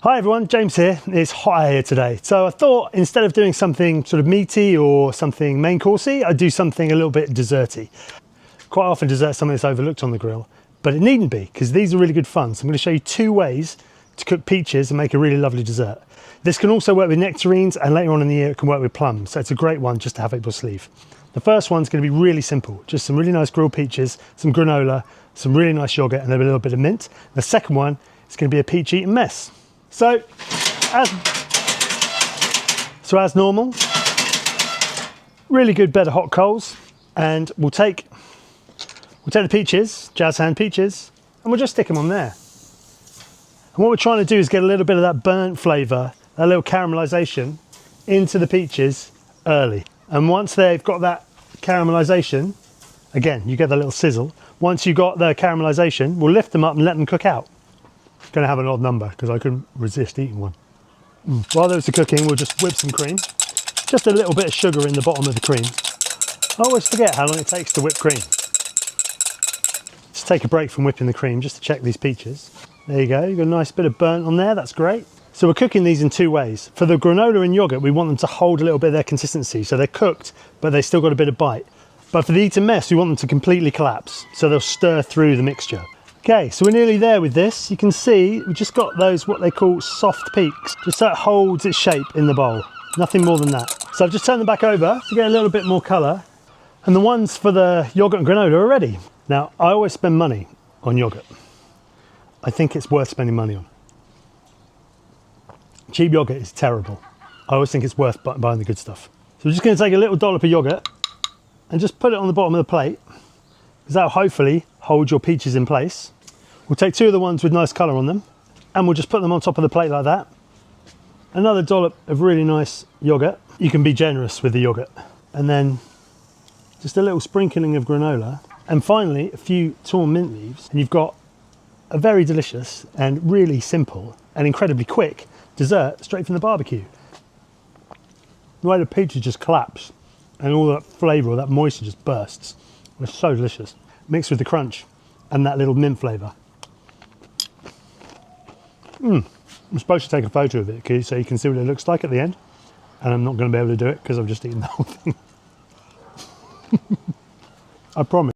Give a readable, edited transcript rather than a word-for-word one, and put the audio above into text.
Hi everyone, James here. It's hot out here today. So I thought instead of doing something sort of meaty or something main coursey, I'd do something a little bit desserty. Quite often dessert's something that's overlooked on the grill, but it needn't be because these are really good fun. So I'm going to show you 2 ways to cook peaches and make a really lovely dessert. This can also work with nectarines, and later on in the year it can work with plums. So it's a great one just to have up your sleeve. The first one's going to be really simple. Just some really nice grilled peaches, some granola, some really nice yogurt and a little bit of mint. The second one is going to be a peach Eton Mess. So as normal, really good bed of hot coals, and we'll take the peaches, jazz hand peaches, and we'll just stick them on there. And what we're trying to do is get a little bit of that burnt flavour, a little caramelisation into the peaches early. And once they've got that caramelisation, again, you get the little sizzle. Once you've got the caramelisation, we'll lift them up and let them cook out. Going to have an odd number because I couldn't resist eating one. While those are cooking, we'll just whip some cream. Just a little bit of sugar in the bottom of the cream. I always forget how long it takes to whip cream. Just take a break from whipping the cream just to check these peaches. There you go, you've got a nice bit of burnt on there, that's great. So we're cooking these in 2 ways. For the granola and yogurt, we want them to hold a little bit of their consistency. So they're cooked, but they still got a bit of bite. But for the Eton Mess, we want them to completely collapse. So they'll stir through the mixture. Okay, so we're nearly there with this. You can see we've just got those, what they call soft peaks, just so it holds its shape in the bowl. Nothing more than that. So I've just turned them back over to get a little bit more colour. And the ones for the yogurt and granola are ready. Now, I always spend money on yogurt. I think it's worth spending money on. Cheap yogurt is terrible. I always think it's worth buying the good stuff. So we're just going to take a little dollop of yogurt and just put it on the bottom of the plate, because that'll hopefully hold your peaches in place. We'll take 2 of the ones with nice colour on them, and we'll just put them on top of the plate like that. Another dollop of really nice yogurt. You can be generous with the yogurt. And then just a little sprinkling of granola. And finally, a few torn mint leaves. And you've got a very delicious and really simple and incredibly quick dessert straight from the barbecue. The way the peaches just collapse and all that flavour, all that moisture just bursts. It's so delicious. Mixed with the crunch and that little mint flavour. I'm supposed to take a photo of it so you can see what it looks like at the end. And I'm not going to be able to do it because I've just eaten the whole thing. I promise.